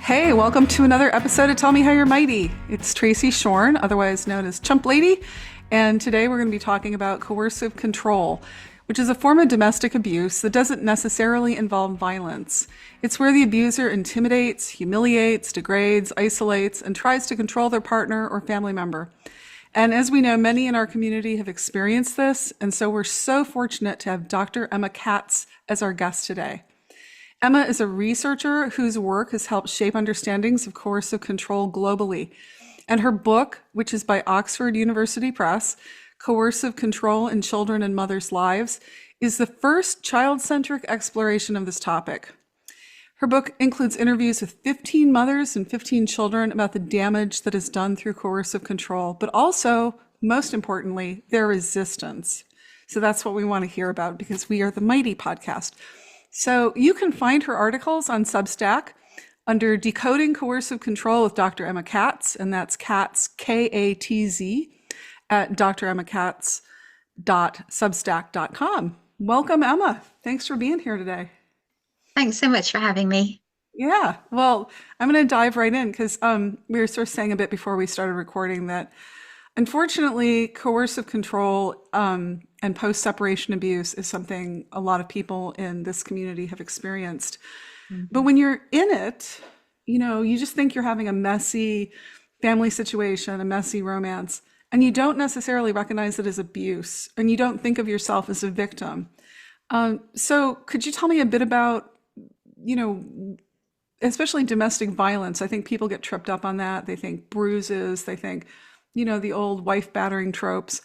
Hey, welcome to another episode of Tell Me How You're Mighty. It's Tracy Shorn, otherwise known as Chump Lady, and today we're going to be talking about coercive control, which is a form of domestic abuse that doesn't necessarily involve violence. It's where the abuser intimidates, humiliates, degrades, isolates, and tries to control their partner or family member. And as we know, many in our community have experienced this, and so we're so fortunate to have Dr. Emma Katz as our guest today. Emma is a researcher whose work has helped shape understandings of coercive control globally. And her book, which is by Oxford University Press, Coercive Control in Children and Mothers' Lives, is the first child-centric exploration of this topic. Her book includes interviews with 15 mothers and 15 children about the damage that is done through coercive control, but also, most importantly, their resistance. So that's what we want to hear about because we are the Mighty podcast. So you can find her articles on Substack under Decoding Coercive Control with Dr. Emma Katz, and that's Katz, K-A-T-Z, at drammakatz.substack.com. Welcome, Emma. Thanks for being here today. Thanks so much for having me. Yeah, well, I'm going to dive right in because we were sort of saying a bit before we started recording that unfortunately, coercive control and post-separation abuse is something a lot of people in this community have experienced. But when you're in it, you just think you're having a messy family situation, a messy romance, and you don't necessarily recognize it as abuse, and you don't think of yourself as a victim. So could you tell me a bit about, especially domestic violence? I think people get tripped up on that. They think bruises, they think the old wife battering tropes.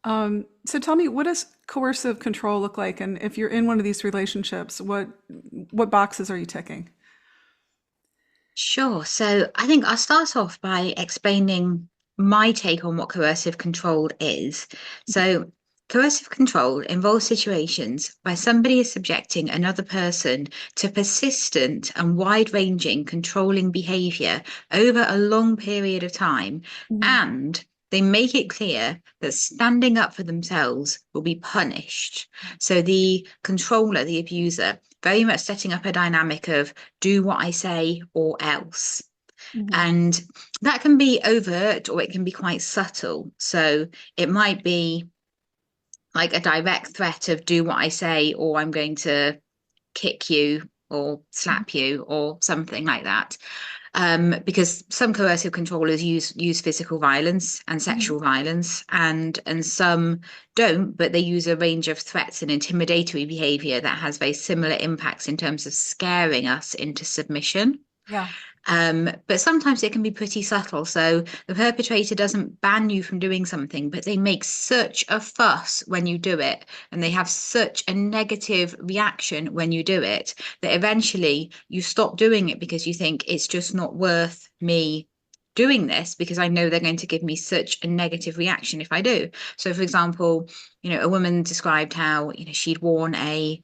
So tell me, what does coercive control look like? And if you're in one of these relationships, what boxes are you ticking? Sure. So I think I'll start off by explaining my take on what coercive control is. So coercive control involves situations where somebody is subjecting another person to persistent and wide-ranging controlling behavior over a long period of time, Mhm. and they make it clear that standing up for themselves will be punished. So the controller, the abuser, very much setting up a dynamic of do what I say or else. Mhm. And that can be overt or it can be quite subtle. So it might be like a direct threat of do what I say or I'm going to kick you or slap you or something like that. Because some coercive controllers use physical violence and Mhm. sexual violence, and some don't, but they use a range of threats and intimidatory behavior that has very similar impacts in terms of scaring us into submission. Yeah. But sometimes it can be pretty subtle. So the perpetrator doesn't ban you from doing something, but they make such a fuss when you do it, and they have such a negative reaction when you do it, that eventually you stop doing it because you think it's just not worth me doing this because I know they're going to give me such a negative reaction if I do. So, for example, a woman described how, she'd worn a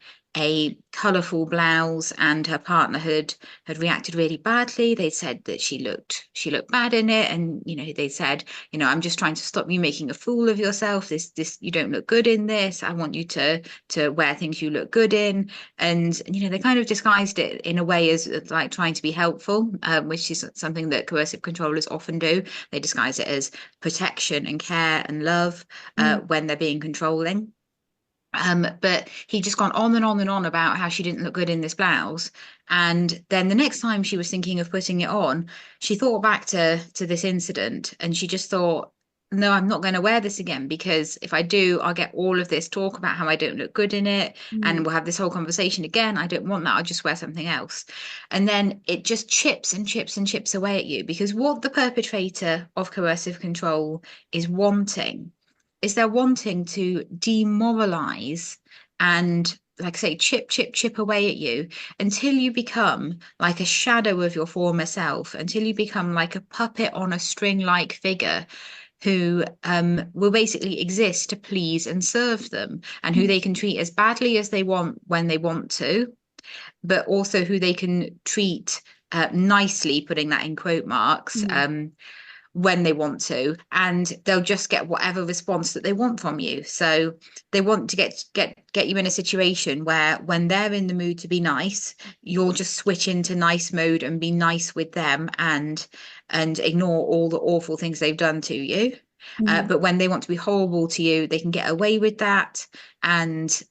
colourful blouse and her partner had reacted really badly. They said that she looked bad in it, and they said, I'm just trying to stop you making a fool of yourself. This you don't look good in this. I want you to wear things you look good in. And they kind of disguised it in a way as like trying to be helpful, which is something that coercive controllers often do. They disguise it as protection and care and love Mhm. when they're being controlling. But he just gone on and on and on about how she didn't look good in this blouse. And then the next time she was thinking of putting it on, she thought back to this incident and she just thought, no, I'm not going to wear this again because if I do, I'll get all of this talk about how I don't look good in it. And Mhm. we'll have this whole conversation again. I don't want that. I'll just wear something else. And then it just chips and chips and chips away at you because what the perpetrator of coercive control is wanting is they're wanting to demoralize and, like I say, chip, chip, chip away at you until you become like a shadow of your former self, until you become like a puppet on a string like figure who will basically exist to please and serve them, and who they can treat as badly as they want when they want to, but also who they can treat nicely, putting that in quote marks, Mhm. when they want to, and they'll just get whatever response that they want from you. So they want to get you in a situation where when they're in the mood to be nice, you'll just switch into nice mode and be nice with them and ignore all the awful things they've done to you. Mhm. But when they want to be horrible to you, they can get away with that, and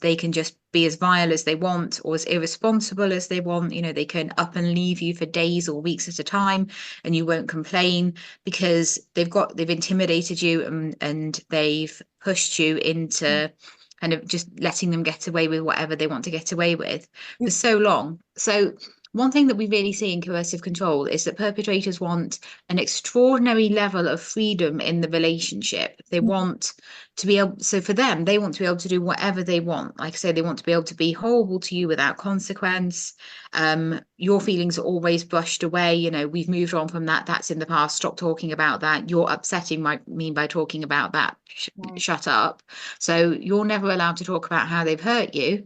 they can just be as vile as they want or as irresponsible as they want. They can up and leave you for days or weeks at a time, and you won't complain because they've intimidated you, and they've pushed you into kind of just letting them get away with whatever they want to get away with for It- so long. So one thing that we really see in coercive control is that perpetrators want an extraordinary level of freedom in the relationship. They want to be able, so for them, they want to be able to do whatever they want. Like I say, they want to be able to be horrible to you without consequence. Your feelings are always brushed away. We've moved on from that. That's in the past. Stop talking about that. You're upsetting me by talking about that. Right. Shut up. So you're never allowed to talk about how they've hurt you.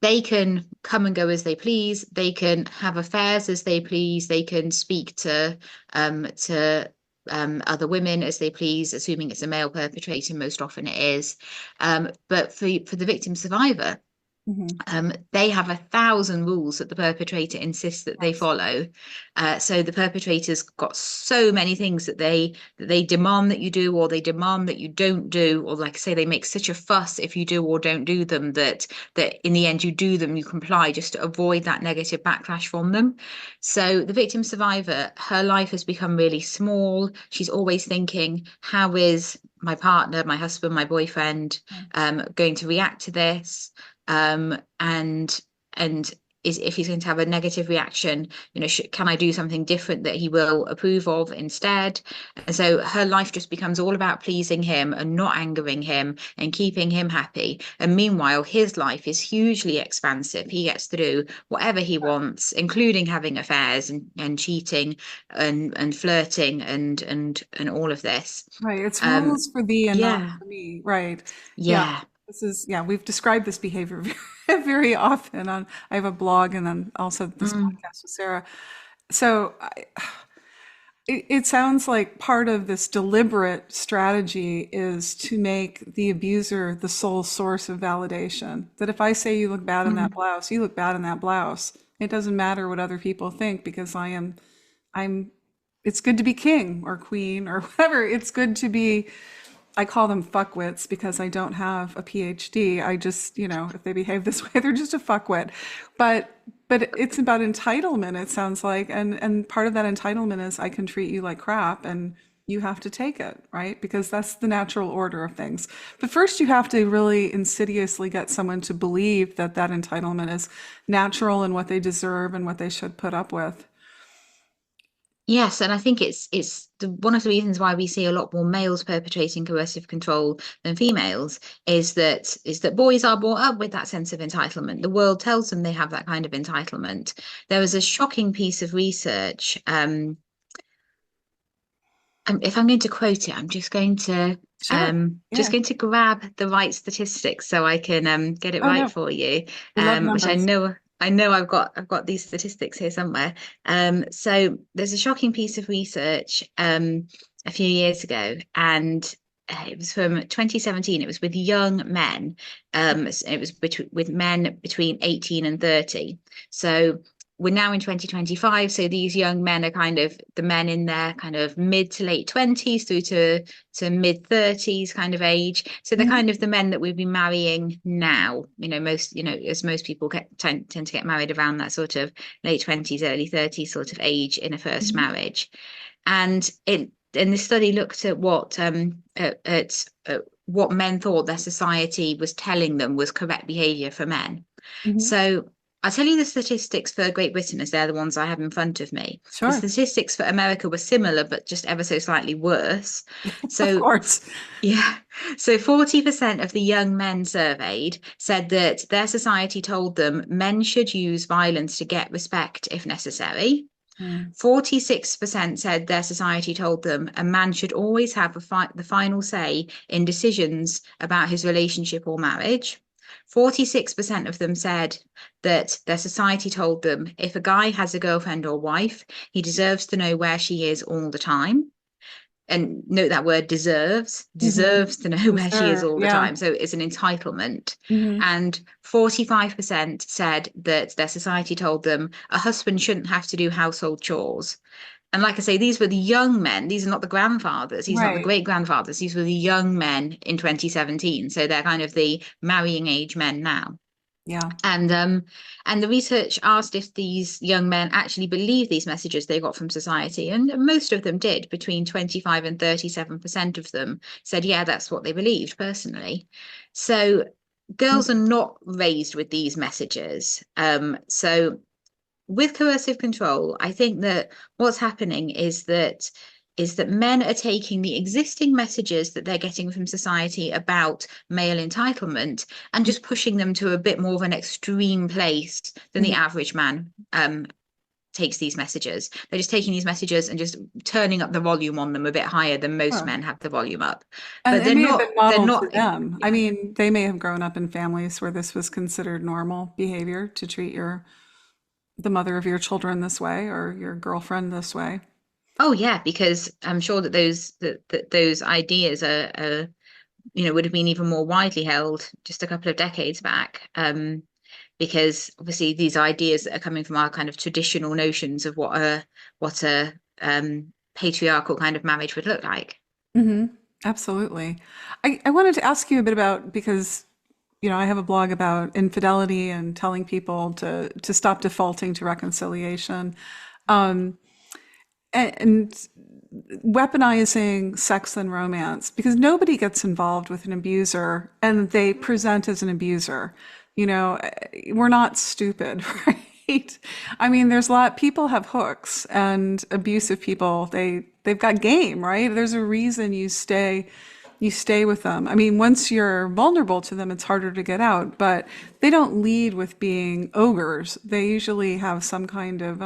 They can come and go as they please. They can have affairs as they please. They can speak to other women as they please, assuming it's a male perpetrator. Most often it is. But for the victim survivor, Mhm. they have 1,000 rules that the perpetrator insists that they Yes. follow. So the perpetrator's got so many things that they demand that you do, or they demand that you don't do, or like I say, they make such a fuss if you do or don't do them that in the end you do them, you comply just to avoid that negative backlash from them. So the victim survivor, her life has become really small. She's always thinking, how is my partner, my husband, my boyfriend going to react to this? And if he's going to have a negative reaction, can I do something different that he will approve of instead? And so her life just becomes all about pleasing him and not angering him and keeping him happy. And meanwhile, his life is hugely expansive. He gets to do whatever he wants, including having affairs and cheating and flirting and all of this. Right. It's Um, rules for thee and not yeah, for me. Right. Yeah. yeah. We've described this behavior very often on, I have a blog and then also this Mm, podcast with Sarah. So it sounds like part of this deliberate strategy is to make the abuser the sole source of validation. That if I say you look bad in that mm. blouse, you look bad in that blouse. It doesn't matter what other people think because I'm, it's good to be king or queen or whatever. It's good to be, I call them fuckwits because I don't have a PhD. I just, if they behave this way, they're just a fuckwit. But it's about entitlement, it sounds like. And part of that entitlement is I can treat you like crap and you have to take it, right? Because that's the natural order of things. But first you have to really insidiously get someone to believe that that entitlement is natural and what they deserve and what they should put up with. Yes, and I think one of the reasons why we see a lot more males perpetrating coercive control than females is that boys are brought up with that sense of entitlement. The world tells them they have that kind of entitlement. There was a shocking piece of research. If I'm going to quote it, I'm Sure. just Yeah. going to grab the right statistics so I can get it Oh right no, for you. we love Which I numbers. know I've got these statistics here somewhere. So there's a shocking piece of research a few years ago, and it was from 2017. It was with young men. It was with men between 18 and 30. So we're now in 2025, so these young men are kind of the men in their kind of mid to late 20s through to mid 30s kind of age. So they're Mhm. kind of the men that we'd be marrying now. As most people tend to get married around that sort of late 20s, early 30s sort of age in a first Mhm. marriage. And the study looked at at what men thought their society was telling them was correct behavior for men. Mhm. So I'll tell you the statistics for Great Britain, as they're the ones I have in front of me. The Sure. statistics for America were similar, but just ever so slightly worse. Of So, course. yeah, so 40% of the young men surveyed said that their society told them men should use violence to get respect if necessary. Mm. 46% said their society told them a man should always have the final say in decisions about his relationship or marriage. 46% of them said that their society told them if a guy has a girlfriend or wife, he deserves to know where she is all the time. And note that word deserves to know where she is Deserve. all the Yeah. time. So it's an entitlement. Hmm. And 45% said that their society told them a husband shouldn't have to do household chores. And like I say, these were the young men. These are not the grandfathers. These are not the Right. great grandfathers. These were the young men in 2017. So they're kind of the marrying age men now. Yeah. And the research asked if these young men actually believed these messages they got from society, and most of them did. Between 25 and 37% of them said, yeah, that's what they believed personally. So girls are Mhm. not raised with these messages. So with coercive control, I think that what's happening is that men are taking the existing messages that they're getting from society about male entitlement and just pushing them to a bit more of an extreme place than the Mhm. average man takes these messages. They're just taking these messages and just turning up the volume on them a bit higher than most Sure. men have the volume up. And But it they're may have been not, they're modeled to not, them. I yeah. mean, they may have grown up in families where this was considered normal behavior to treat the mother of your children this way or your girlfriend this way. Oh yeah, because I'm sure that those ideas are would have been even more widely held just a couple of decades back. Because obviously these ideas that are coming from our kind of traditional notions of what a patriarchal kind of marriage would look like. Hmm. Absolutely. I wanted to ask you a bit about because, I have a blog about infidelity and telling people to stop defaulting to reconciliation. Um, and weaponizing sex and romance because nobody gets involved with an abuser and they present as an abuser. We're not stupid, right? I mean, there's a lot, people have hooks and abusive people, they've got game, right? There's a reason you stay with them. I mean, once you're vulnerable to them, it's harder to get out, but they don't lead with being ogres. They usually have some kind of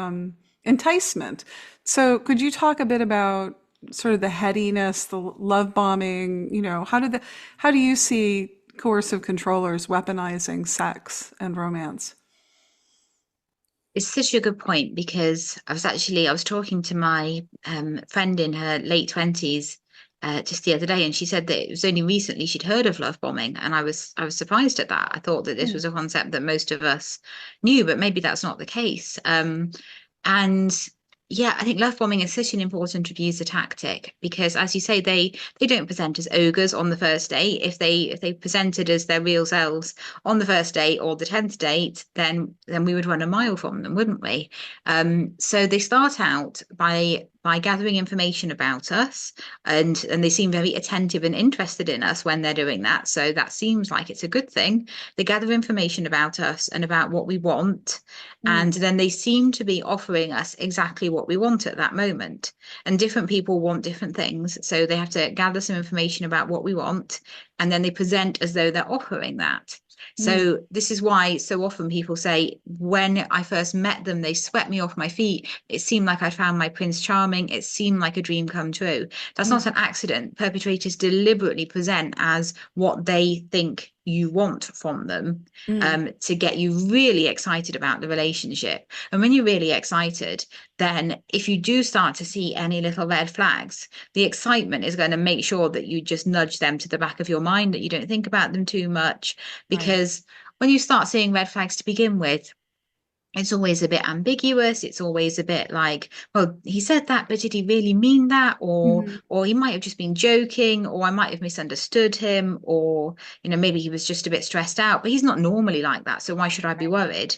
enticement. So, could you talk a bit about sort of the headiness, the love bombing? How do you see coercive controllers weaponizing sex and romance? It's such a good point because I was talking to my friend in her late 20s just the other day, and she said that it was only recently she'd heard of love bombing, and I was surprised at that. I thought that this was a concept that most of us knew, but maybe that's not the case. And yeah, I think love bombing is such an important abuser tactic because, as you say, they don't present as ogres on the first date. If they presented as their real selves on the first date or the 10th date, then we would run a mile from them, wouldn't we? So they start out by gathering information about us, and they seem very attentive and interested in us when they're doing that. So that seems like it's a good thing. They gather information about us and about what we want, Mm, and then they seem to be offering us exactly what we want at that moment. And different people want different things, so they have to gather some information about what we want, and then they present as though they're offering that. mm, So this is why so often people say, when I first met them, they swept me off my feet. It seemed like I'd found my Prince Charming. It seemed like a dream come true. That's mm, not an accident. Perpetrators deliberately present as what they think you want from them, mm, to get you really excited about the relationship. And when you're really excited, then if you do start to see any little red flags, the excitement is going to make sure that you just nudge them to the back of your mind, that you don't think about them too much. right. Because when you start seeing red flags to begin with, it's always a bit ambiguous. It's always a bit like, well, he said that, but did he really mean that? Or Mhm. or he might have just been joking, or I might have misunderstood him, or maybe he was just a bit stressed out, but he's not normally like that. So why should I be worried?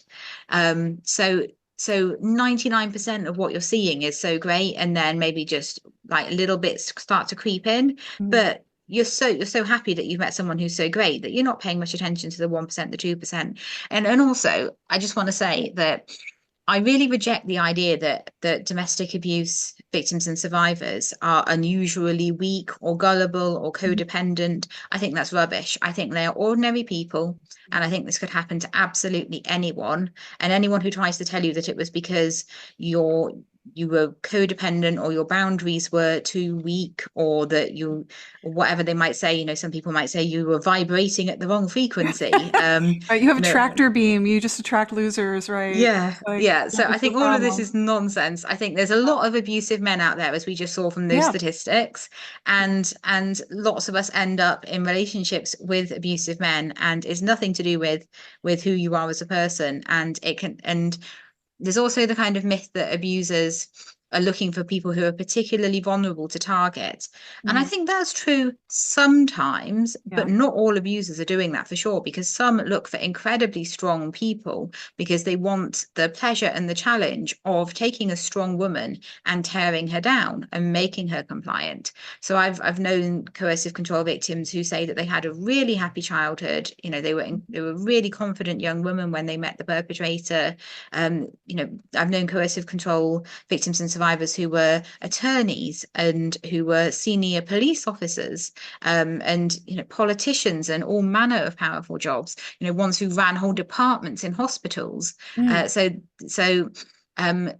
So 99% of what you're seeing is so great, and then maybe just like little bits start to creep in. Mhm. But you're so happy that you've met someone who's so great that you're not paying much attention to the 1%, the 2%. And also, I just want to say that I really reject the idea that domestic abuse victims and survivors are unusually weak or gullible or Mhm. codependent. I think that's rubbish. I think they are ordinary people, and I think this could happen to absolutely anyone. And anyone who tries to tell you that it was because you're you were codependent, or your boundaries were too weak, or that you, or whatever they might say. Some people might say you were vibrating at the wrong frequency. Right, you have a You know, tractor beam, you just attract losers, right? yeah, Like, yeah. So that I was the think all of this problem. is nonsense. I think there's a lot of abusive men out there, as we just saw from those Yeah. statistics, and lots of us end up in relationships with abusive men, and it's nothing to do with who you are as a person. And there's also the kind of myth that abusers are looking for people who are particularly vulnerable to target. And I Mhm. think that's true sometimes, but Yeah. not all abusers are doing that for sure, because some look for incredibly strong people because they want the pleasure and the challenge of taking a strong woman and tearing her down and making her compliant. So I've known coercive control victims who say that they had a really happy childhood. They were really confident young women when they met the perpetrator. I've known coercive control victims and survivors who were attorneys and who were senior police officers, and politicians and all manner of powerful jobs. Ones who ran whole departments in hospitals. Mm. So um,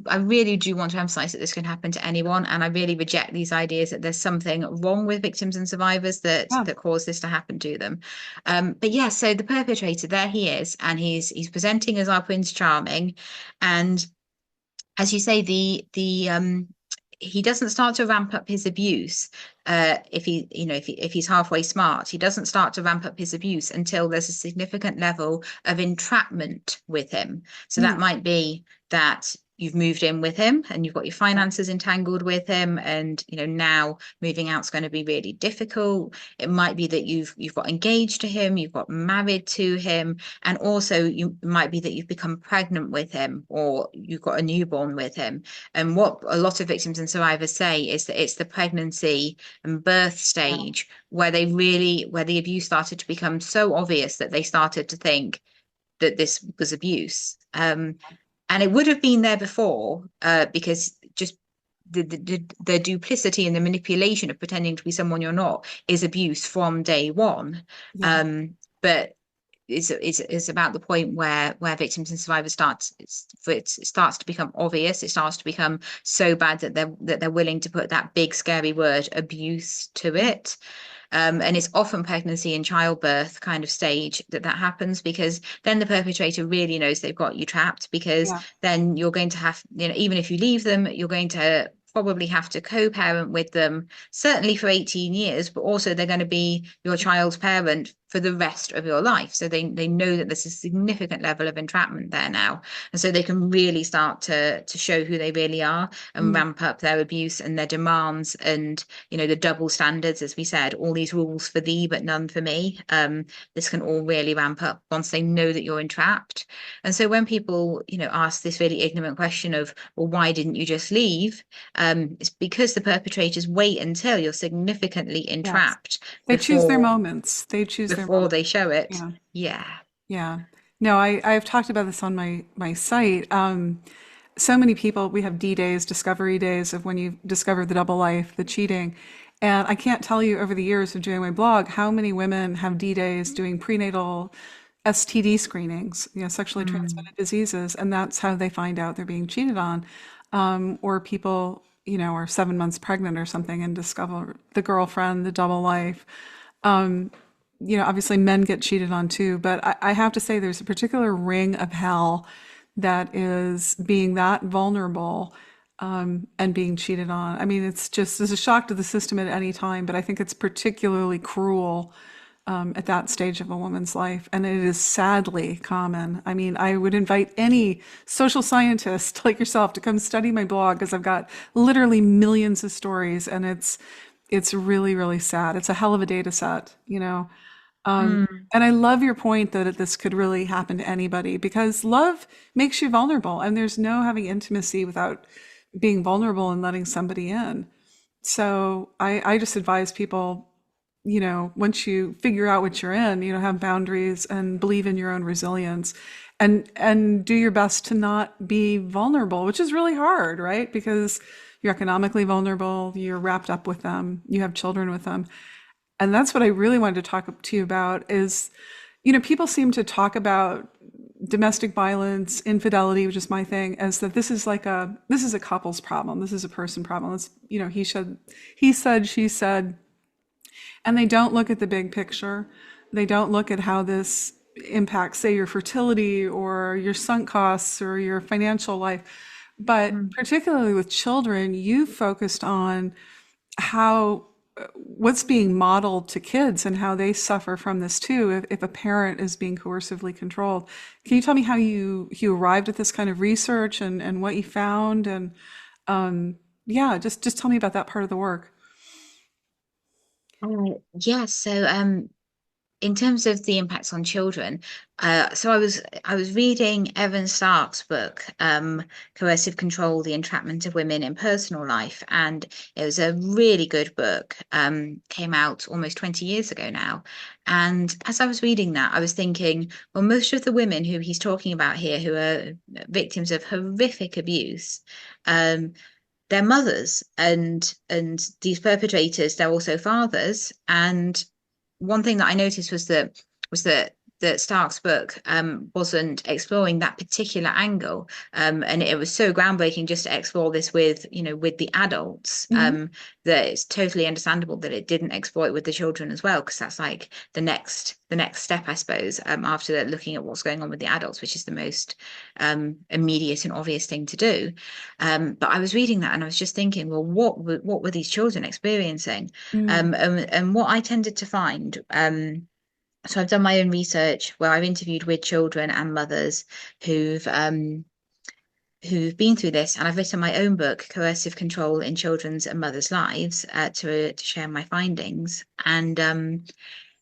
I really do want to emphasize that this can happen to anyone, and I really reject these ideas that there's something wrong with victims and survivors that Yeah. cause this to happen to them. But yeah, so the perpetrator, there he is, and he's presenting as our Prince Charming, and as you say, the he doesn't start to ramp up his abuse if he's halfway smart. He doesn't start to ramp up his abuse until there's a significant level of entrapment with him. So that Mm. might be that you've moved in with him and you've got your finances entangled with him, and now moving out's going to be really difficult. It might be that you've got engaged to him, you've got married to him, and also you might be that you've become pregnant with him, or you've got a newborn with him. And what a lot of victims and survivors say is that it's the pregnancy and birth Yeah. stage where the abuse started to become so obvious that they started to think that this was abuse. And it would have been there before, because just the duplicity and the manipulation of pretending to be someone you're not is abuse from day one. Yeah. But it's about the point where victims and survivors it starts to become obvious. It starts to become so bad that they're willing to put that big scary word abuse to it. And it's often pregnancy and childbirth kind of stage that happens, because then the perpetrator really knows they've got you trapped, because Yeah. then you're going to have, even if you leave them, you're going to probably have to co-parent with them, certainly for 18 years, but also they're going to be your child's parent for the rest of your life. So they know that there's a significant level of entrapment there now. And so they can really start to show who they really are and Mm. ramp up their abuse and their demands, and the double standards, as we said, all these rules for thee but none for me. This can all really ramp up once they know that you're entrapped. And so when people ask this really ignorant question of, well, why didn't you just leave? It's because the perpetrators wait until you're significantly Yes. entrapped They choose their before moments. They choose their before moments. they show it. Yeah. Yeah. Yeah. No, I've talked about this on my site. So many people, we have D days, discovery days of when you discover the double life, the cheating. And I can't tell you over the years of doing my blog how many women have D days doing prenatal STD screenings, sexually Mm. transmitted diseases, and that's how they find out they're being cheated on. Or people, are 7 months pregnant or something and discover the girlfriend, the double life. Obviously men get cheated on too, but I have to say there's a particular ring of hell that is being that vulnerable, and being cheated on. I mean, it's a shock to the system at any time, but I think it's particularly cruel, at that stage of a woman's life. And it is sadly common. I mean, I would invite any social scientist like yourself to come study my blog, because I've got literally millions of stories, and it's really, really sad. It's a hell of a data set. Mm. And I love your point that this could really happen to anybody, because love makes you vulnerable, and there's no having intimacy without being vulnerable and letting somebody in. So I just advise people, once you figure out what you're in, have boundaries and believe in your own resilience, and do your best to not be vulnerable, which is really hard, right? Because you're economically vulnerable, you're wrapped up with them, you have children with them. And that's what I really wanted to talk to you about is, people seem to talk about domestic violence, infidelity, which is my thing, as that this is a couple's problem. This is a person problem. It's, he said, she said, and they don't look at the big picture. They don't look at how this impacts, say, your fertility or your sunk costs or your financial life. But Mm. particularly with children, you focused on how what's being modeled to kids and how they suffer from this too if a parent is being coercively controlled. Can you tell me how you arrived at this kind of research and what you found? And yeah, just tell me about that part of the work. Yeah, so in terms of the impacts on children, so I was reading Evan Stark's book, Coercive Control: The Entrapment of Women in Personal Life, and it was a really good book. Came out almost 20 years ago now. And as I was reading that, I was thinking, well, most of the women who he's talking about here, who are victims of horrific abuse, um, they're mothers, and these perpetrators, they're also fathers. And one thing that I noticed was that Stark's book wasn't exploring that particular angle, and it was so groundbreaking just to explore this with with the adults, Hmm. that it's totally understandable that it didn't explore it with the children as well, because that's like the next step, I suppose, after looking at what's going on with the adults, which is the most immediate and obvious thing to do. But I was reading that and I was just thinking, well, what were these children experiencing? Mm. And what I tended to find, so I've done my own research where I've interviewed with children and mothers who've been through this, and I've written my own book, Coercive Control in Children's and Mothers' Lives, to share my findings. And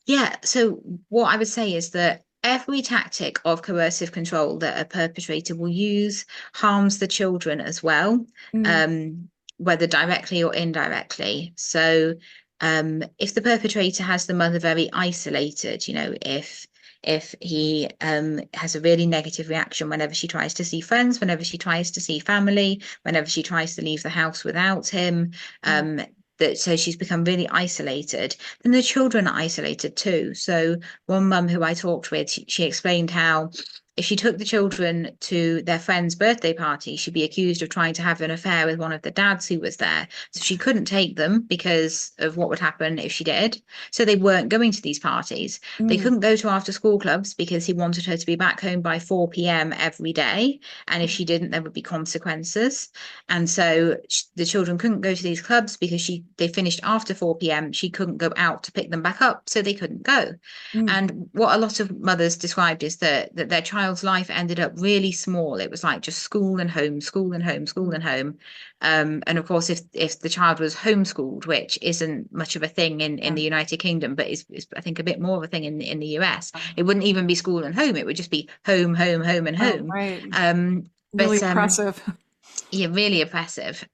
yeah, so what I would say is that every tactic of coercive control that a perpetrator will use harms the children as well, Mm. whether directly or indirectly. So, if the perpetrator has the mother very isolated, if he has a really negative reaction whenever she tries to see friends, whenever she tries to see family, whenever she tries to leave the house without him, Mm. that so she's become really isolated, then the children are isolated too. So one mum who I talked with, she explained how if she took the children to their friend's birthday party, she'd be accused of trying to have an affair with one of the dads who was there. So she couldn't take them because of what would happen if she did. So they weren't going to these parties. They Mm. couldn't go to after school clubs because he wanted her to be back home by 4 p.m. every day. And if she didn't, there would be consequences. And so the children couldn't go to these clubs because they finished after 4 p.m. She couldn't go out to pick them back up, so they couldn't go. Mm. And what a lot of mothers described is that their child's life ended up really small. It was like just school and home, school and home, school and home. And of course, if the child was homeschooled, which isn't much of a thing in Yeah. the United Kingdom, but is I think a bit more of a thing in the US, it wouldn't even be school and home. It would just be home, home, home, and Oh, home. right. Um, Really but oppressive. yeah, really oppressive.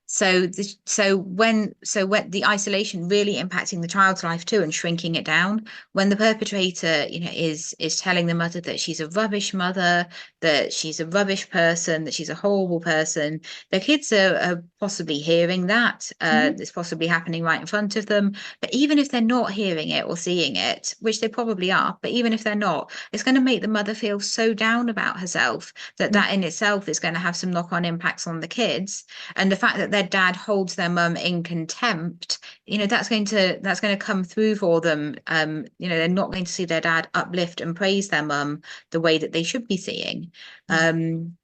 So when the isolation really impacting the child's life too and shrinking it down, when the perpetrator, is telling the mother that she's a rubbish mother, that she's a rubbish person, that she's a horrible person, the kids are possibly hearing that. Mhm. It's possibly happening right in front of them. But even if they're not hearing it or seeing it, which they probably are, but even if they're not, it's going to make the mother feel so down about herself that Mm. that in itself is going to have some knock-on impacts on the kids. And the fact that their dad holds their mum in contempt, that's going to come through for them. They're not going to see their dad uplift and praise their mum the way that they should be seeing. Mm. um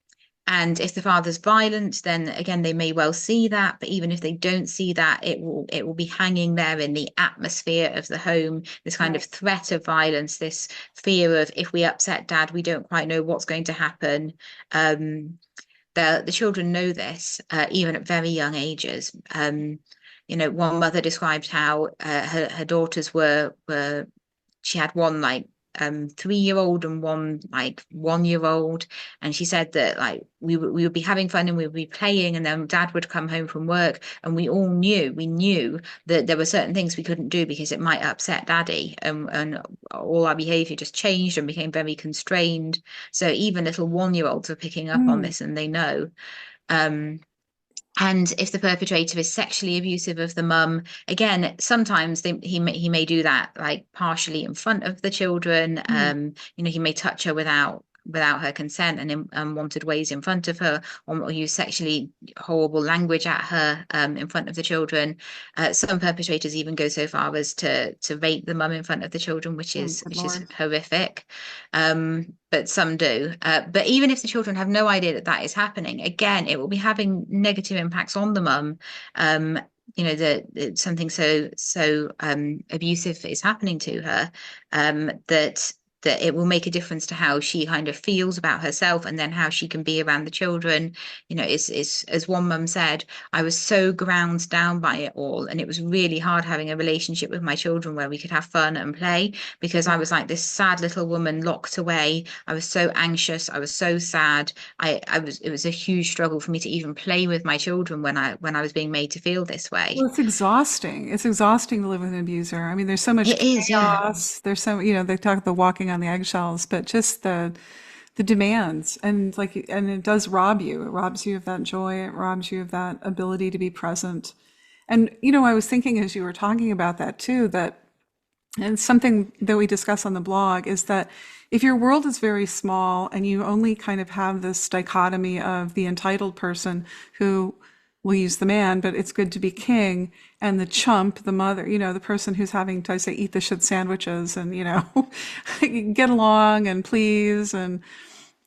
and if the father's violent, then again they may well see that, but even if they don't see that, it will be hanging there in the atmosphere of the home, this kind of Right. threat of violence, this fear of, if we upset dad, we don't quite know what's going to happen. um the children know this, even at very young ages. One mother described how her daughters were she had one like 3-year-old and one like 1-year-old, and she said that like we would be having fun and we would be playing, and then dad would come home from work, and we knew that there were certain things we couldn't do because it might upset daddy, and all our behavior just changed and became very constrained. So even little 1-year-olds are picking up on Mm. this, and they know. um And if the perpetrator is sexually abusive of the mum, again, sometimes he may do that like partially in front of the children. Mm. He may touch her without her consent and in unwanted ways in front of her, or use sexually horrible language at her in front of the children. Some perpetrators even go so far as to rape the mum in front of the children, which Oh, is good which is Lord. horrific. But some do. But even if the children have no idea that that is happening, again, it will be having negative impacts on the mum. Um, that something so abusive is happening to her, that it will make a difference to how she kind of feels about herself and then how she can be around the children. Is as one mum said, I was so ground down by it all, and it was really hard having a relationship with my children where we could have fun and play because I Yeah. was like this sad little woman locked away. I was so anxious. I was so sad. It was a huge struggle for me to even play with my children when I was being made to feel this Well, way. it's exhausting. It's exhausting to live with an abuser. I mean, there's so much It is, yeah. chaos. There's so, they talk about the walking on the eggshells, but just the demands and and it does rob you. It robs you of that joy. It robs you of that ability to be present. And I was thinking as you were talking about that too, that and something that we discuss on the blog is that if your world is very small and you only kind of have this dichotomy of the entitled person who will use the man, but it's good to be king, and the chump, the mother, the person who's having to, I say, eat the shit sandwiches and, get along and please and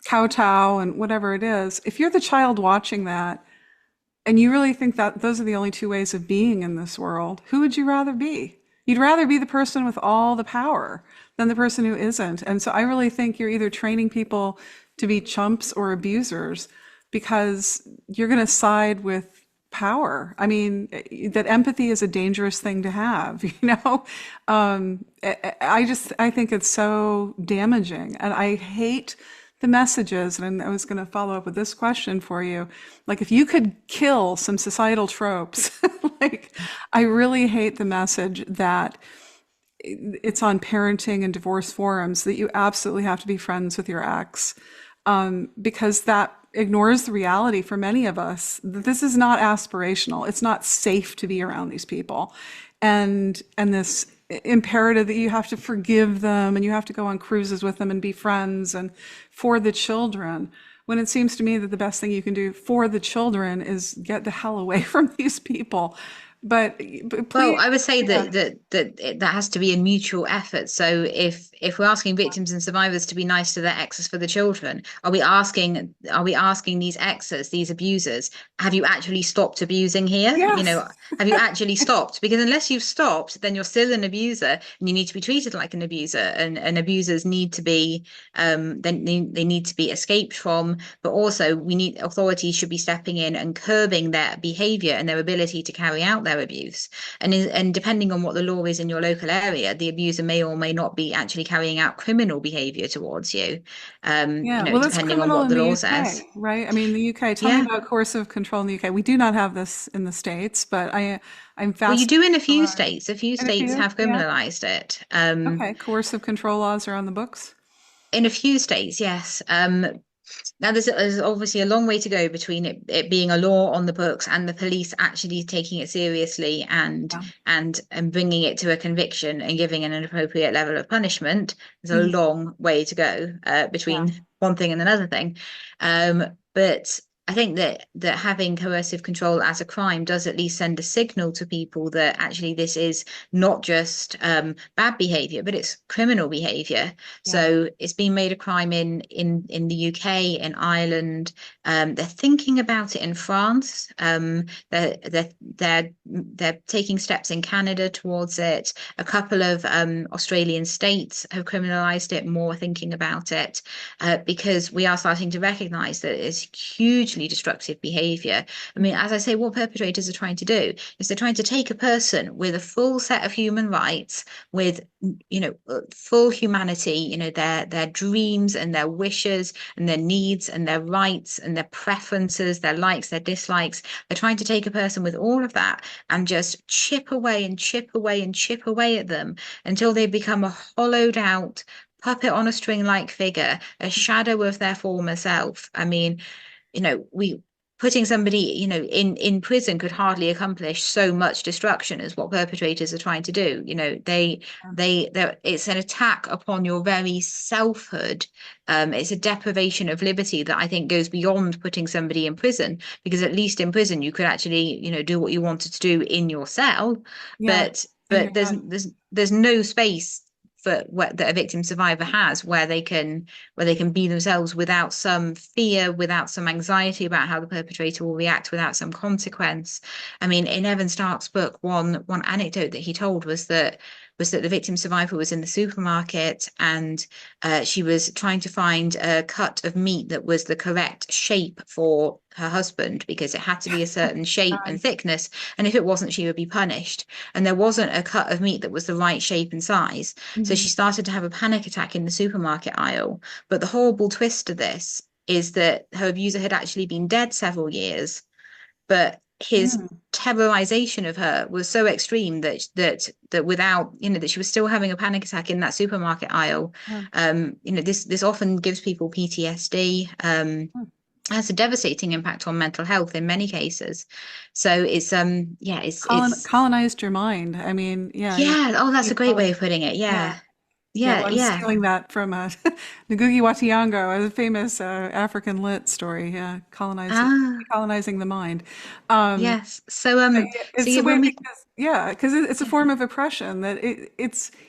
kowtow and whatever it is. If you're the child watching that and you really think that those are the only two ways of being in this world, who would you rather be? You'd rather be the person with all the power than the person who isn't. And so I really think you're either training people to be chumps or abusers because you're going to side with power. I mean, that empathy is a dangerous thing to have, I think it's so damaging. And I hate the messages. And I was going to follow up with this question for you. Like, if you could kill some societal tropes, like, I really hate the message that it's on parenting and divorce forums that you absolutely have to be friends with your ex, because that ignores the reality for many of us that this is not aspirational. It's not safe to be around these people, and this imperative that you have to forgive them and you have to go on cruises with them and be friends and for the children. When it seems to me that the best thing you can do for the children is get the hell away from these people. But Well, please, I would say yeah, that has to be a mutual effort. So if we're asking victims and survivors to be nice to their exes for the children, are we asking these exes, these abusers, have you actually stopped abusing here? yes, Have you actually stopped? Because unless you've stopped, then you're still an abuser and you need to be treated like an abuser. And abusers need to be then they need to be escaped from, but also authorities should be stepping in and curbing their behavior and their ability to carry out their abuse. And depending on what the law is in your local area, the abuser may or may not be actually carrying out criminal behavior towards you, yeah. Well, that's depending on criminal what in the the law UK, says. right? I mean, the UK. Tell me Yeah. about coercive control in the UK. We do not have this in the States, but I'm Well, you fascinated do in a to few learn. states. A few And a states few, have yeah. criminalized it. Okay, coercive control laws are on the books. In a few states, yes. Now, there's obviously a long way to go between it being a law on the books and the police actually taking it seriously and Yeah. and bringing it to a conviction and giving an appropriate level of punishment. There's a Mhm. long way to go Yeah. between one thing and another thing. But I think that having coercive control as a crime does at least send a signal to people that actually this is not just bad behavior, but it's criminal behavior. Yeah. So it's been made a crime in the UK, in Ireland. They're thinking about it in France. They're taking steps in Canada towards it. A couple of Australian states have criminalised it. More thinking about it because we are starting to recognise that it's hugely destructive behaviour. I mean, as I say, what perpetrators are trying to do is they're trying to take a person with a full set of human rights, with full humanity, their dreams and their wishes and their needs and their rights and their preferences, their likes, their dislikes. They're trying to take a person with all of that and just chip away and chip away and chip away at them until they become a hollowed out puppet on a string like figure, a shadow of their former self. I mean, we putting somebody, in prison could hardly accomplish so much destruction as what perpetrators are trying to do. It's an attack upon your very selfhood. It's a deprivation of liberty that I think goes beyond putting somebody in prison, because at least in prison you could actually, do what you wanted to do in your cell, Yeah, but in your there's head. there's no space for what that a victim survivor has, where they can be themselves without some fear, without some anxiety about how the perpetrator will react, without some consequence. I mean, in Evan Stark's book, one anecdote that he told was that the victim survivor was in the supermarket, and she was trying to find a cut of meat that was the correct shape for her husband, because it had to be a certain shape and thickness, and if it wasn't, she would be punished. And there wasn't a cut of meat that was the right shape and size. So Mhm. she started to have a panic attack in the supermarket aisle. But the horrible twist to this is that her abuser had actually been dead several years, but his Mm. terrorization of her was so extreme that without, that she was still having a panic attack in that supermarket aisle. Yeah. This often gives people PTSD. Mm. Has a devastating impact on mental health in many cases. So it's Colonized your mind. I mean, yeah, yeah. Oh, that's you a great way of putting it. yeah. Yeah, Yeah, well, yeah, I'm yeah. stealing that from Ngugi wa Thiong'o, a famous African lit story. Yeah, Ah, colonizing the mind. Um, yes. So so it's yeah, a way when we because yeah, because it's a form of oppression that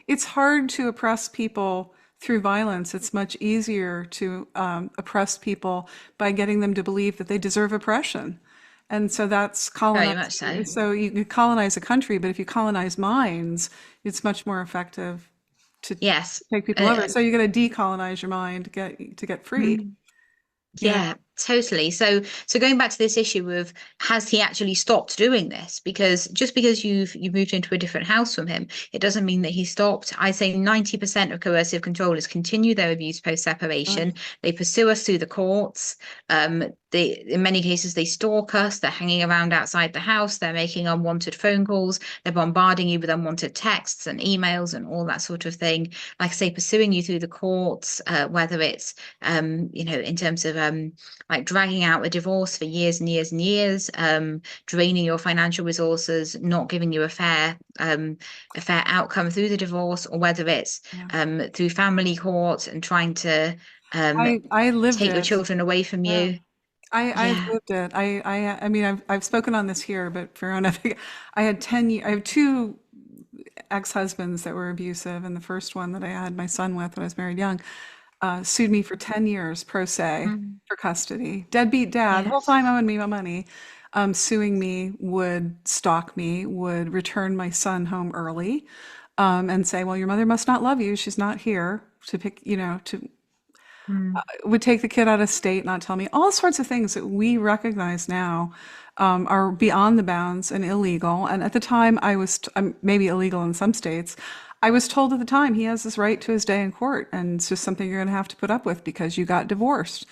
it's hard to oppress people through violence. It's much easier to oppress people by getting them to believe that they deserve oppression. And so that's very much so. colonizing. So you can colonize a country, but if you colonize minds, it's much more effective to Yes. take people over. Uh, So you got to decolonize your mind to get free. mm. You know, Yeah, totally. So going back to this issue of, has he actually stopped doing this? Because just because you've moved into a different house from him, it doesn't mean that he stopped. I say 90% of coercive controllers continue their abuse post sure. separation. They pursue us through the courts. In many cases they stalk us. They're hanging around outside the house. They're making unwanted phone calls. They're bombarding you with unwanted texts and emails and all that sort of thing. Like I say, pursuing you through the courts, whether it's in terms of like dragging out a divorce for years and years and years, draining your financial resources, not giving you a fair outcome through the divorce, or whether it's Yeah. through family court and trying to um, I lived take your it. children away from Yeah. you. I Yeah. lived it. I mean, I've spoken on this here, but for own, I had 10 years, I have two ex-husbands that were abusive, and the first one that I had my son with when I was married young, sued me for 10 years pro se Mm. for custody. Deadbeat dad, the whole Yes. time owing me my money, suing me, would stalk me, would return my son home early, and say, well, your mother must not love you. She's not here to pick, to Mm. would take the kid out of state, not tell me all sorts of things that we recognize now are beyond the bounds and illegal. And at the time, I was maybe illegal in some states. I was told at the time he has this right to his day in court, and it's just something you're going to have to put up with because you got divorced.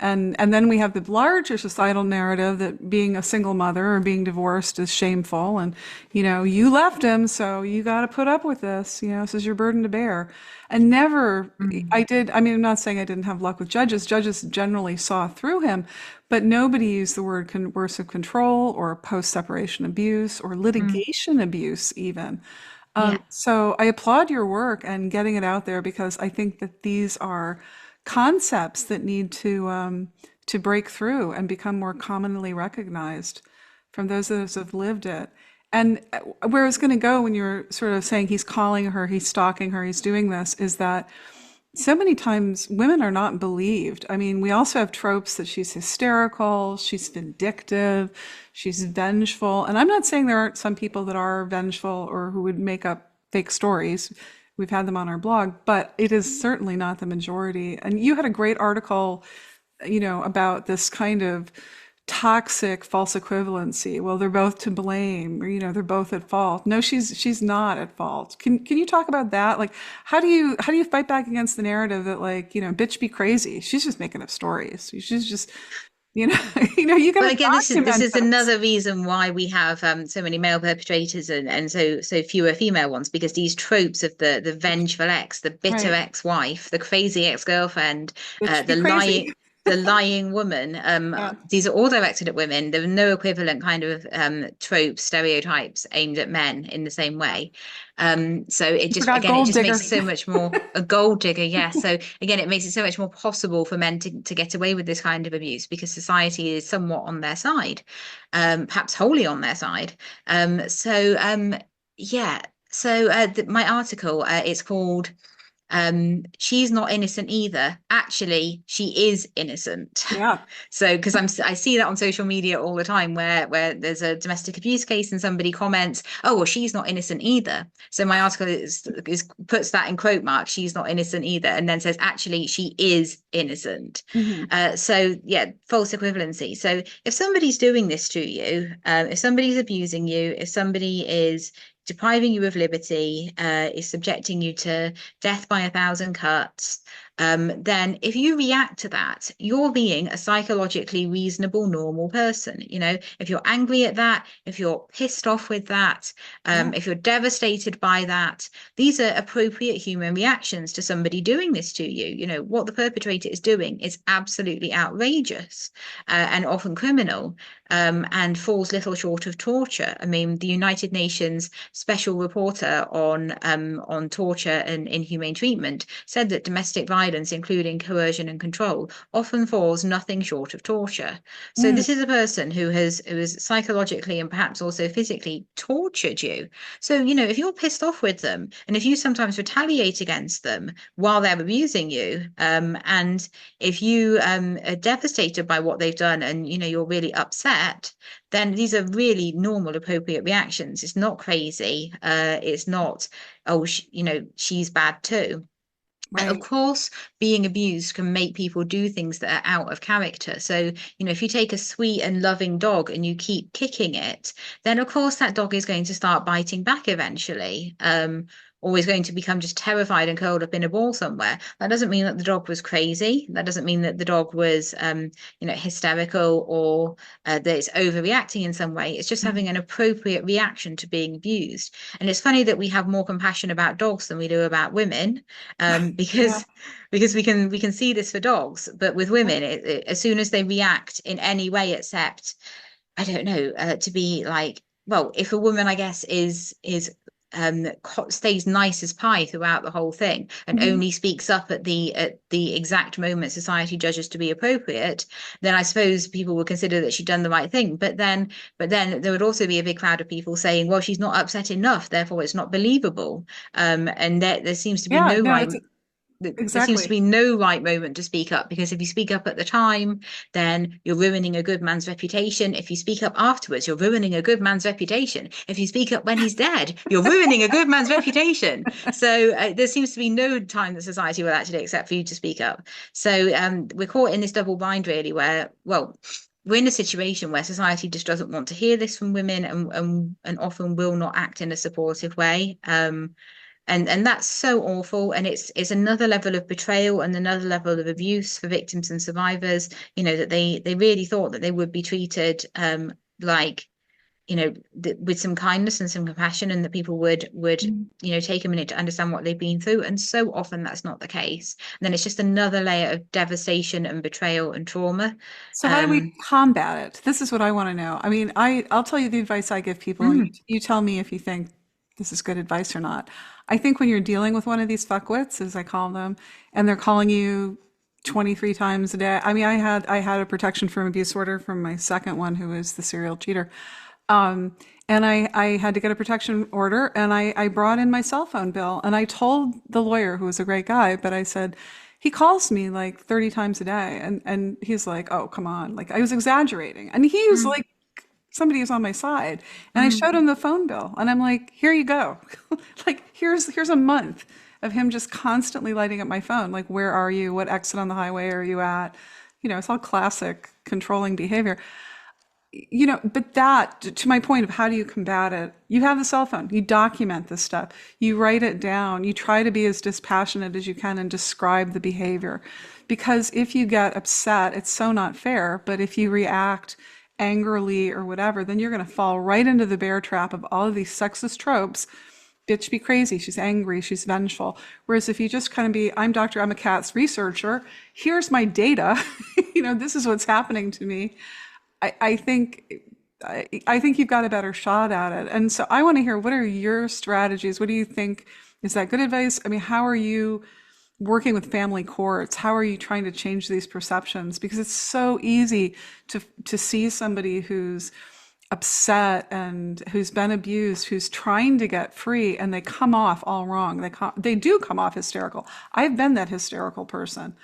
And then we have the larger societal narrative that being a single mother or being divorced is shameful, and you left him, so you got to put up with this. This is your burden to bear. And never, Mm. I did. I mean, I'm not saying I didn't have luck with judges. Judges generally saw through him, but nobody used the word coercive control or post-separation abuse or Mm. litigation abuse even. Yeah. So I applaud your work and getting it out there because I think that these are concepts that need to break through and become more commonly recognized from those that have lived it. And where I was going to go when you were sort of saying he's calling her, he's stalking her, he's doing this, is that so many times women are not believed. I mean, we also have tropes that she's hysterical, she's vindictive, she's vengeful. And I'm not saying there aren't some people that are vengeful or who would make up fake stories. We've had them on our blog, but it is certainly not the majority. And you had a great article, about this kind of toxic false equivalency. Well, they're both to blame, or they're both at fault. No, she's not at fault. Can you talk about that? Like, how do you fight back against the narrative that, like, bitch be crazy? She's just making up stories. She's just, you know, you got Well, to again, this document is this. another reason why we have so many male perpetrators and so fewer female ones, because these tropes of the vengeful ex, the bitter Right. ex-wife, the crazy ex-girlfriend, Bitch be the lying crazy. the lying woman. Yeah. These are all directed at women. There are no equivalent kind of tropes, stereotypes aimed at men in the same way. So it You just, forgot again, it gold just makes digger. it so much more a gold digger. Yeah. So again, it makes it so much more possible for men to get away with this kind of abuse because society is somewhat on their side, perhaps wholly on their side. Yeah. So my article, it's called she's not innocent either. Actually, she is innocent. Yeah. So because I see that on social media all the time where there's a domestic abuse case and somebody comments, oh well, she's not innocent either. So my article is puts that in quote marks, she's not innocent either, and then says actually she is innocent. Hmm. So yeah, false equivalency. So if somebody's doing this to you, if somebody's abusing you, if somebody is depriving you of liberty, is subjecting you to death by 1,000 cuts, then if you react to that, you're being a psychologically reasonable, normal person. You know, if you're angry at that, if you're pissed off with that, Yeah. if you're devastated by that, these are appropriate human reactions to somebody doing this to you. You know, what the perpetrator is doing is absolutely outrageous and often criminal. And falls little short of torture. I mean, the United Nations special reporter on torture and inhumane treatment said that domestic violence, including coercion and control, often falls nothing short of torture. So Mm. this is a person who has psychologically and perhaps also physically tortured you. So you know, if you're pissed off with them, and if you sometimes retaliate against them while they're abusing you, and if you are devastated by what they've done, and you know you're really upset, then these are really normal, appropriate reactions. It's not crazy. It's not, oh, you know, she's bad too. Of Right. course, being abused can make people do things that are out of character. So, you know, if you take a sweet and loving dog and you keep kicking it, then of course that dog is going to start biting back eventually. Or is going to become just terrified and curled up in a ball somewhere. That doesn't mean that the dog was crazy. That doesn't mean that the dog was, you know, hysterical or that it's overreacting in some way. It's just Mm. having an appropriate reaction to being abused. And it's funny that we have more compassion about dogs than we do about women, Yeah. because we can see this for dogs, but with women, as soon as they react in any way except, I don't know, to be like, well, if a woman, I guess, is stays nice as pie throughout the whole thing and Mhm. only speaks up at the exact moment society judges to be appropriate, then I suppose people would consider that she'd done the right thing. But then there would also be a big crowd of people saying, well, she's not upset enough, therefore it's not believable. And there seems to be Yeah. no No, right it's there seems to exactly. be no right moment to speak up, because if you speak up at the time, then you're ruining a good man's reputation. If you speak up afterwards, you're ruining a good man's reputation. If you speak up when he's dead, you're ruining a good man's reputation. So there seems to be no time that society will actually accept for you to speak up. So we're caught in this double bind, really, where, well, we're in a situation where society just doesn't want to hear this from women, and often will not act in a supportive way. And that's so awful, and it's another level of betrayal and another level of abuse for victims and survivors, you know, that they really thought that they would be treated like, you know, with some kindness and some compassion, and that people would Mm. you know, take a minute to understand what they've been through, and so often that's not the case, and then it's just another layer of devastation and betrayal and trauma. So how do we um combat it? This is what I want to know. I mean, I'll tell you the advice I give people, and mm, you tell me if you think this is good advice or not. I think when you're dealing with one of these fuckwits, as I call them, and they're calling you 23 times a day. I mean, I had a protection from abuse order from my second one, who was the serial cheater. And I had to get a protection order, and I brought in my cell phone bill, and I told the lawyer, who was a great guy, but I said, he calls me like 30 times a day. And he's like, oh, come on. Like, I was exaggerating. And he was mm, like, somebody was on my side. And I mm, showed him the phone bill, and I'm like, here you go. Like, here's a month of him just constantly lighting up my phone. Like, where are you? What exit on the highway are you at? You know, it's all classic controlling behavior. You know, but that, to my point of how do you combat it, you have the cell phone, you document this stuff, you write it down, you try to be as dispassionate as you can and describe the behavior. Because if you get upset, it's so not fair. But if you react angrily or whatever, then you're going to fall right into the bear trap of all of these sexist tropes. Bitch be crazy, she's angry, she's vengeful. Whereas if you just kind of be, I'm a Katz researcher, here's my data, this is what's happening to me. I think I think you've got a better shot at it. And so I want to hear, what are your strategies? What do you think? Is that good advice? I mean, how are you working with family courts? How are you trying to change these perceptions? Because it's so easy to see somebody who's upset and who's been abused, who's trying to get free, and they come off all wrong. They do come off hysterical. I've been that hysterical person.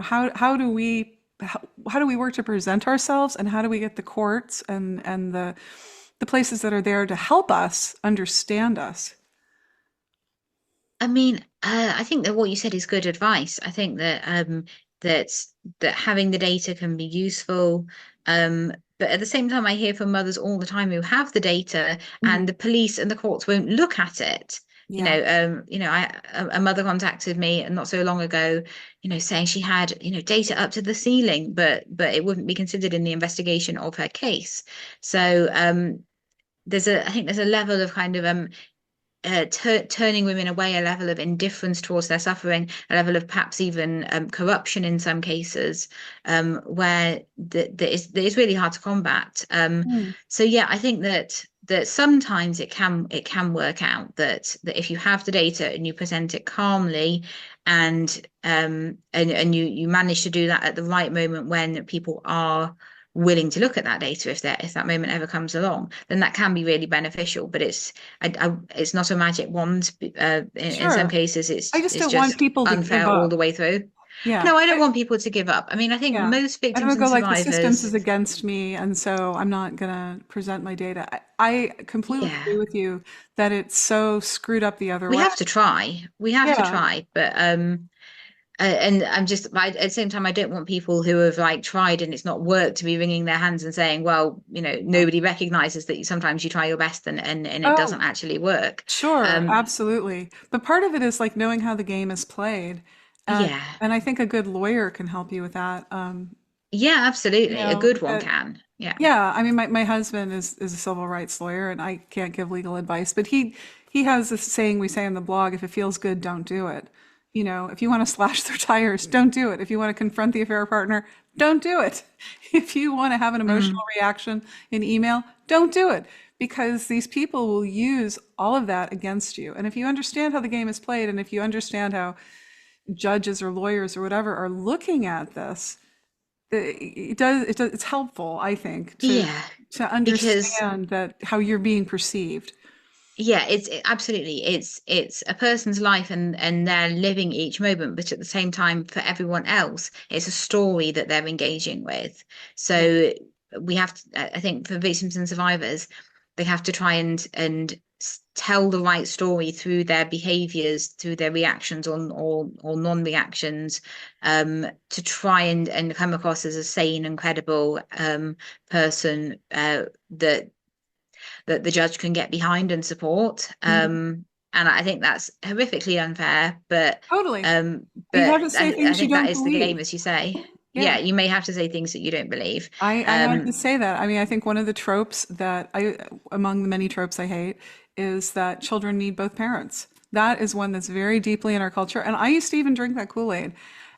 How do we work to present ourselves, and how do we get the courts and the places that are there to help us understand us? I mean, I think that what you said is good advice. I think that that that having the data can be useful. But at the same time, I hear from mothers all the time who have the data, Mhm. and the police and the courts won't look at it. Yeah. A mother contacted me not so long ago, saying she had, data up to the ceiling, but it wouldn't be considered in the investigation of her case. So I think there's a level of kind of turning women away, a level of indifference towards their suffering, a level of perhaps even corruption in some cases, where that is really hard to combat. Mm. So yeah, I think that sometimes it can work out that if you have the data and you present it calmly, and you manage to do that at the right moment when people are willing to look at that data, if that moment ever comes along, then that can be really beneficial. But it's not a magic wand. In some Sure. cases, I just it's don't want just people to give unfair all up. the way through. Yeah. No, I don't want people to give up. I mean, I think Yeah. most I victims don't and go like the systems survivors, is against me, and so I'm not gonna present my data. I completely yeah, agree with you that it's so screwed up the other we way. have to try. We have to Yeah. try, but and at the same time, I don't want people who have like tried and it's not worked to be wringing their hands and saying, well, nobody recognizes that sometimes you try your best and it doesn't Oh, actually work. sure, Um, absolutely. But part of it is like knowing how the game is played, and yeah, and I think a good lawyer can help you with that. yeah, You absolutely. A know, good one that can. Yeah. Yeah, I mean, my husband is a civil rights lawyer, and I can't give legal advice, but he has this saying we say on the blog: if it feels good, don't do it. If you want to slash their tires, don't do it. If you want to confront the affair partner, don't do it. If you want to have an emotional Mm. reaction in email, don't do it, because these people will use all of that against you. And if you understand how the game is played, and if you understand how judges or lawyers or whatever are looking at this, it's helpful, I think, Yeah, to because understand that how you're being perceived. yeah, absolutely it's a person's life and they're living each moment, but at the same time, for everyone else, it's a story that they're engaging with. Yeah. So we have to, I think, for victims and survivors, they have to try and tell the right story through their behaviors, through their reactions or non-reactions, to try and come across as a sane and credible person, that the judge can get behind and support. Mhm. And I think that's horrifically unfair, but Totally. um, You have but to say I things you think that don't is the believe. game, as you say. Yeah. Yeah, you may have to say things that you don't believe. I had to say that. I mean, I think one of the tropes among the many tropes I hate, is that children need both parents. That is one that's very deeply in our culture. And I used to even drink that Kool-Aid.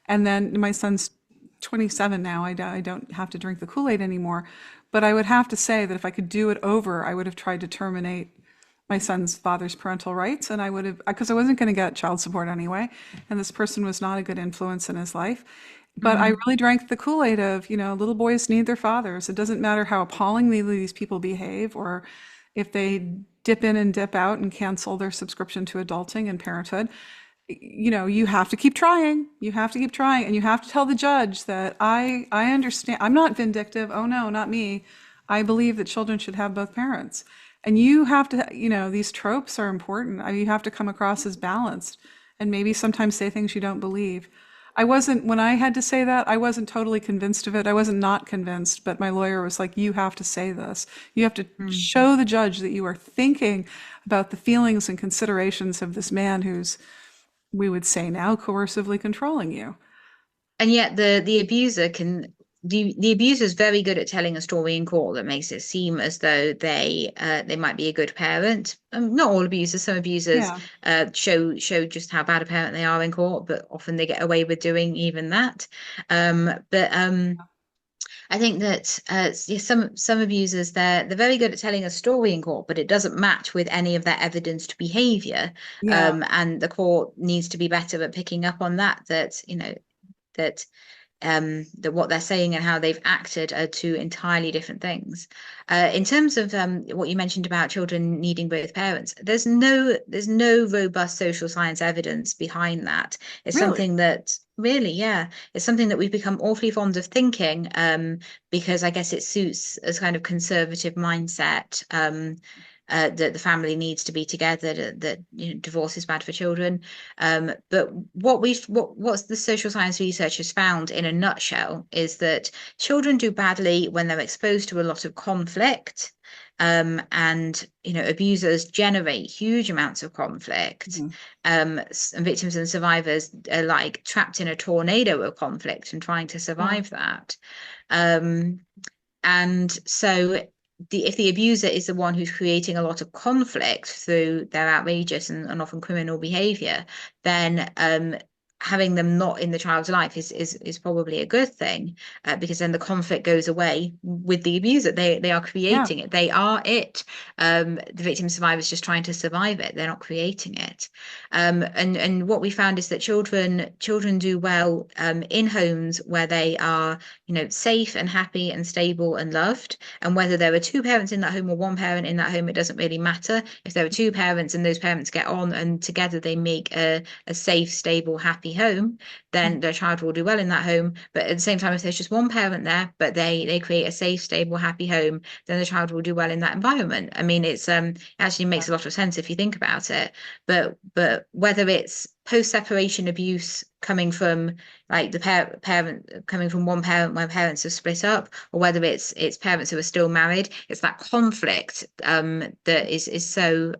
And then my son's 27 now. I don't have to drink the Kool-Aid anymore. But I would have to say that if I could do it over, I would have tried to terminate my son's father's parental rights. And I would have, because I wasn't going to get child support anyway. And this person was not a good influence in his life. But I Mm, really drank the Kool-Aid of, little boys need their fathers. It doesn't matter how appallingly these people behave, or if they dip in and dip out and cancel their subscription to adulting and parenthood. You have to keep trying. You have to keep trying. And you have to tell the judge that I understand. I'm not vindictive. Oh no, not me. I believe that children should have both parents. And you have to, these tropes are important. You have to come across as balanced and maybe sometimes say things you don't believe. When I had to say that, I wasn't totally convinced of it. I wasn't not convinced, but my lawyer was like, you have to say this. You have to mm. show the judge that you are thinking about the feelings and considerations of this man who's, we would say now, coercively controlling you. And yet the abuser can the abuser is very good at telling a story in court that makes it seem as though they might be a good parent. Not all abusers, some abusers Yeah. show just how bad a parent they are in court, but often they get away with doing even that. But I think that yeah, some abusers they're very good at telling a story in court, but it doesn't match with any of their evidenced behavior. Yeah. And the court needs to be better at picking up on that. That you know that that what they're saying and how they've acted are two entirely different things. In terms of what you mentioned about children needing both parents, there's no robust social science evidence behind that. It's Really? something that really, yeah, it's something that we've become awfully fond of thinking because I guess it suits as kind of conservative mindset. That the family needs to be together, that divorce is bad for children. But what's the social science research has found in a nutshell is that children do badly when they're exposed to a lot of conflict. And abusers generate huge amounts of conflict. Mhm. And victims and survivors are like trapped in a tornado of conflict and trying to Yeah. survive that. Um, and so if the abuser is the one who's creating a lot of conflict through their outrageous and often criminal behavior, then having them not in the child's life is probably a good thing because then the conflict goes away with the abuser. They are Yeah. creating it. They are it. The victim survivor is just trying to survive it. They're not creating it. And what we found is that children do well in homes where they are safe and happy and stable and loved. And whether there are two parents in that home or one parent in that home, it doesn't really matter. If there are two parents and those parents get on and together they make a safe, stable, happy home, then Mhm. their child will do well in that home. But at the same time, if there's just one parent there, but they create a safe, stable, happy home, then the child will do well in that environment. I mean, it actually makes a lot of sense if you think about it. But whether it's post-separation abuse coming from like the parent coming from one parent when parents have split up, or whether it's parents who are still married, it's that conflict that is so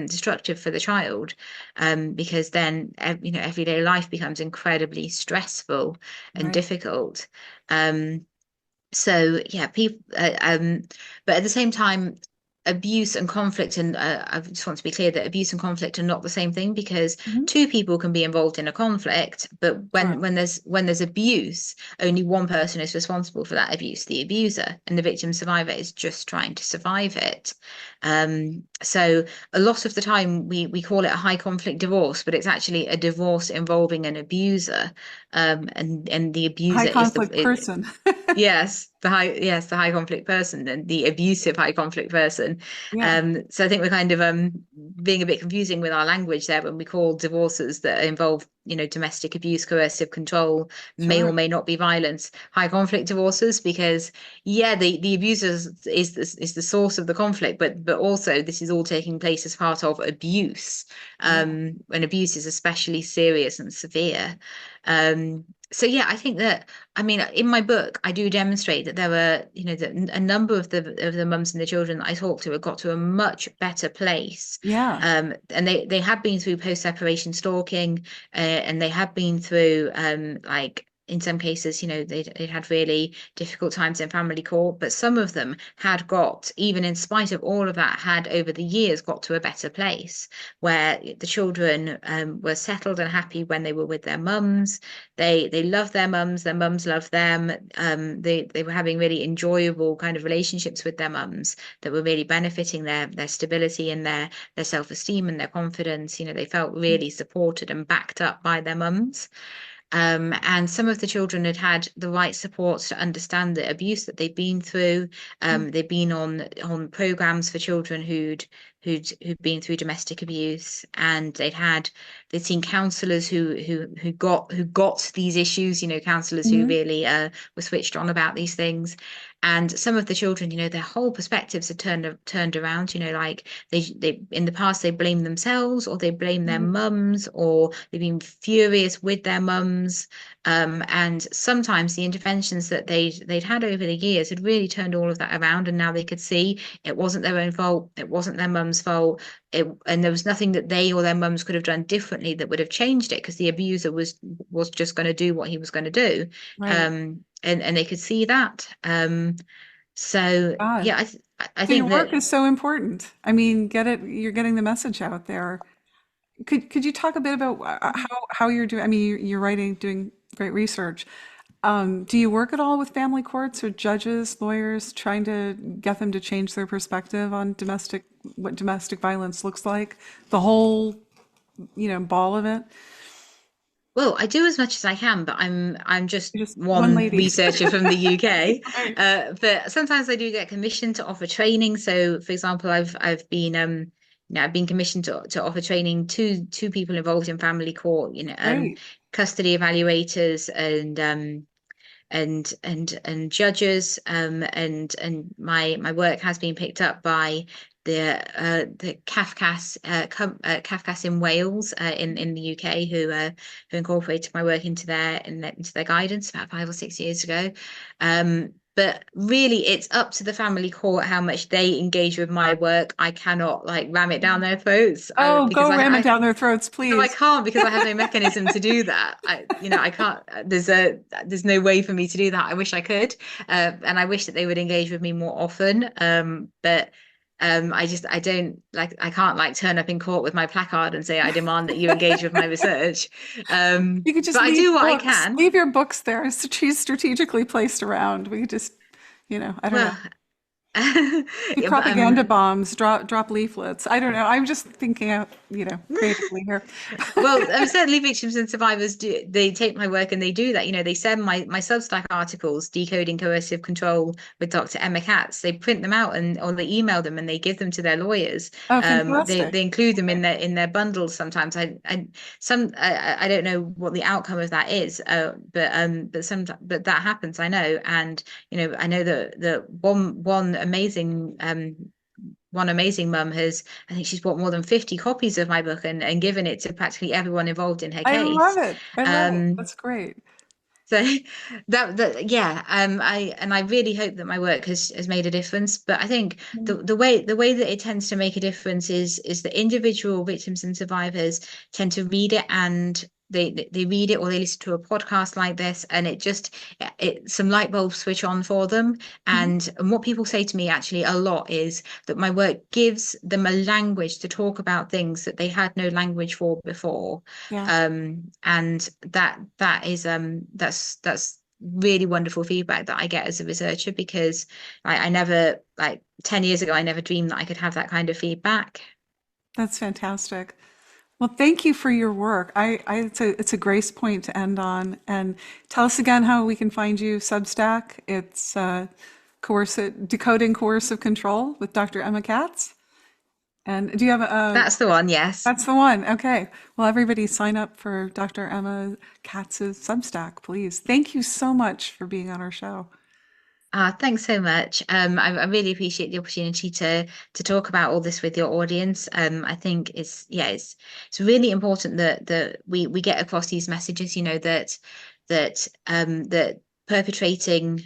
destructive for the child because then everyday life becomes incredibly stressful and Right. difficult. So yeah, people but at the same time abuse and conflict and I just want to be clear that abuse and conflict are not the same thing because Mhm. two people can be involved in a conflict, but when Sure. when there's abuse, only one person is responsible for that abuse, the abuser, and the victim survivor is just trying to survive it. So a lot of the time we call it a high conflict divorce, but it's actually a divorce involving an abuser, and the High abuser is conflict person. yes, the high conflict person and the abusive high conflict person. Yeah. So I think we're kind of being a bit confusing with our language there when we call divorces that involve, domestic abuse, coercive control, may or Sure. may not be violence, high conflict divorces, because yeah, the abuser is the source of the conflict, but also this is all taking place as part of abuse. Yeah. And abuse is especially serious and severe. So yeah, I think that I mean, in my book, I do demonstrate that there were, that a number of the mums and the children that I talked to have got to a much better place. Yeah. And they had been through post-separation stalking, and they had been through like in some cases, they'd had really difficult times in family court, but some of them had got, even in spite of all of that, had over the years got to a better place where the children were settled and happy when they were with their mums. They loved their mums loved them. They were having really enjoyable kind of relationships with their mums that were really benefiting their stability and their self-esteem and their confidence. They felt really supported and backed up by their mums. And some of the children had had the right supports to understand the abuse that they've been through. Mhm. They've been on programs for children who'd been through domestic abuse, and they'd seen counselors who got these issues. Counselors who Mhm. really were switched on about these things. And some of the children, their whole perspectives are turned around. Like they in the past they blame themselves, or they blame their Mhm. mums, or they've been furious with their mums. And sometimes the interventions that they'd had over the years had really turned all of that around, and now they could see it wasn't their own fault, it wasn't their mum's fault, and there was nothing that they or their mums could have done differently that would have changed it, because the abuser was just going to do what he was going to do. Right. And they could see that. So God. yeah, I So your think work that, is so important. I mean, get it, you're getting the message out there. Could you talk a bit about how you're doing? I mean, you're writing, doing great research. Do you work at all with family courts or judges, lawyers, trying to get them to change their perspective on what domestic violence looks like? The whole, ball of it? well, I do as much as I can, but I'm just You're just one one lady. researcher from the UK. Right. But sometimes I do get commissioned to offer training. So, for example, I've been I've been commissioned to offer training to people involved in family court, Great. custody evaluators, and judges, and my work has been picked up by the Kafkas in Wales, in the UK, who incorporated my work into their guidance about 5 or 6 years ago. But really, it's up to the family court how much they engage with my work. I cannot like ram it down their throats, Oh, because go ram it I down their throats, no, I please. can't, because I have no mechanism to do that. I can't. There's no way for me to do that. I wish I could, and I wish that they would engage with me more often. But I don't like. I can't like turn up in court with my placard and say I demand that you engage with my research. You could just But I do what I can. leave your books there. She's strategically placed around. We could just, I don't know. Well, Do yeah, but propaganda bombs, drop leaflets. I don't know. I'm just thinking out, creatively here. Well, certainly victims and survivors do. They take my work and they do that. They send my Substack articles, decoding coercive control with Dr. Emma Katz. They print them out, or they email them and they give them to their lawyers. Oh, They fantastic. include them Okay. in their bundles sometimes. I don't know what the outcome of that is. But that happens. I know, and I know that one amazing mum has, I think she's bought more than 50 copies of my book, and given it to practically everyone involved in her I love case. it. I love it. Um, That's great. so yeah, I really hope that my work has made a difference. But I think Mm. the way that it tends to make a difference is that individual victims and survivors tend to read it, and they read it or they listen to a podcast like this, and it some light bulbs switch on for them. Mhm. And what people say to me actually a lot is that my work gives them a language to talk about things that they had no language for before. Yeah, And that's really wonderful feedback that I get as a researcher, because I never, like 10 years ago, I never dreamed that I could have that kind of feedback. that's fantastic. Well, thank you for your work. It's a grace point to end on. And tell us again how we can find you. Substack. It's decoding coercive control with Dr. Emma Katz. And do you have a? That's the one, yes. That's the one. Okay. Well, everybody sign up for Dr. Emma Katz's Substack, please. Thank you so much for being on our show. Thanks so much. I really appreciate the opportunity to talk about all this with your audience. I think it's really important that we get across these messages, that perpetrating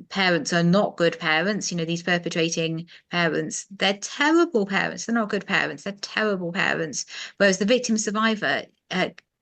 parents are not good parents. These perpetrating parents, they're terrible parents. They're not good parents. They're terrible parents. Whereas the victim survivor,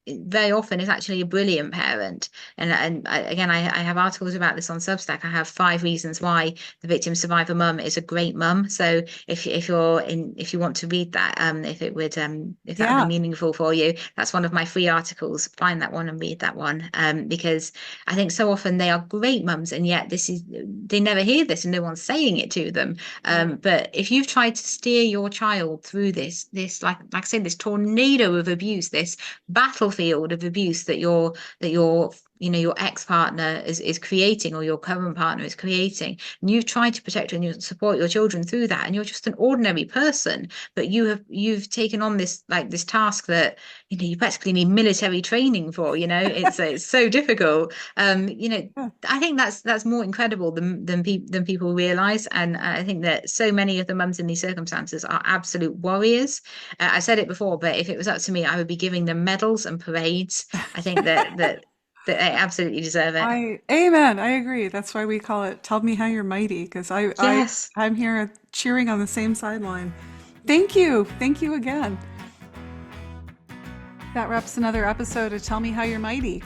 very often is actually a brilliant parent. Again, I have articles about this on Substack. I have 5 reasons why the victim survivor mum is a great mum. So if you want to read that, if that would be Yeah, meaningful for you, that's one of my free articles. Find that one and read that one. Because I think so often they are great mums, and yet they never hear this and no one's saying it to them. right. But if you've tried to steer your child through this like I said, this tornado of abuse, this battlefield of abuse that your your ex-partner is creating, or your current partner is creating, and you've tried to protect and you support your children through that, and you're just an ordinary person, but you've taken on this task that you practically need military training for. It's so difficult. I think that's more incredible than people realize, and I think that so many of the mums in these circumstances are absolute warriors. I've said it before, but if it was up to me, I would be giving them medals and parades. I think that they absolutely deserve it. Amen. I agree. That's why we call it "Tell Me How You're Mighty," because Yes. I'm here cheering on the same sideline. Thank you again. That wraps another episode of Tell Me How You're Mighty.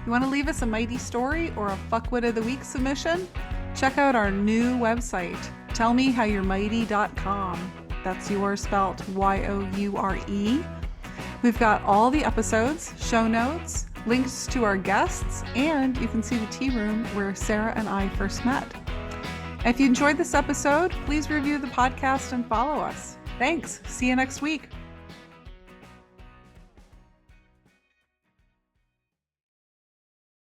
You want to leave us a mighty story or a fuckwit of the week submission? Check out our new website, tellmehowyourmighty.com. That's yours spelled YOURE. We've got all the episodes, show notes, links to our guests, and you can see the tea room where Sarah and I first met. If you enjoyed this episode, please review the podcast and follow us. Thanks. See you next week.